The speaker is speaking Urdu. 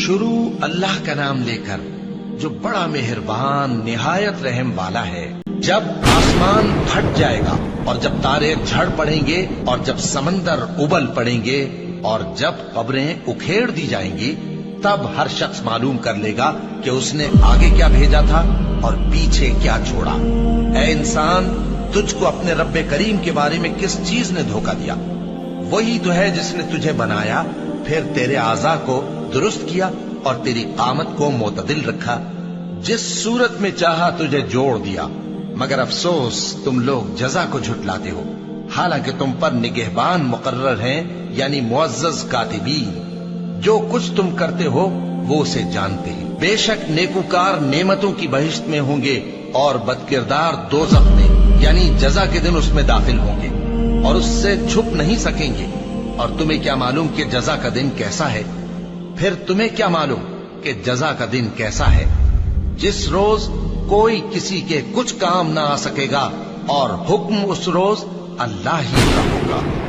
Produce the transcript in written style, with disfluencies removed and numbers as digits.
شروع اللہ کا نام لے کر جو بڑا مہربان نہایت رحم والا ہے۔ جب آسمان پھٹ جائے گا اور جب تارے جھڑ پڑیں گے اور جب سمندر ابل پڑیں گے اور جب قبریں اکھیڑ دی جائیں گی، تب ہر شخص معلوم کر لے گا کہ اس نے آگے کیا بھیجا تھا اور پیچھے کیا چھوڑا۔ اے انسان، تجھ کو اپنے رب کریم کے بارے میں کس چیز نے دھوکہ دیا؟ وہی تو ہے جس نے تجھے بنایا، پھر تیرے اعضاء کو درست کیا اور تیری قامت کو معتدل رکھا، جس صورت میں چاہا تجھے جوڑ دیا۔ مگر افسوس تم لوگ جزا کو جھٹلاتے ہو، حالانکہ تم پر نگہبان مقرر ہیں، یعنی معزز کاتبین۔ جو کچھ تم کرتے ہو وہ اسے جانتے ہیں۔ بے شک نیکوکار نعمتوں کی بہشت میں ہوں گے اور بدکردار دوزخ میں، یعنی جزا کے دن اس میں داخل ہوں گے اور اس سے چھپ نہیں سکیں گے۔ اور تمہیں کیا معلوم کہ جزا کا دن کیسا ہے؟ پھر تمہیں کیا معلوم کہ جزا کا دن کیسا ہے؟ جس روز کوئی کسی کے کچھ کام نہ آ سکے گا اور حکم اس روز اللہ ہی کا ہوگا۔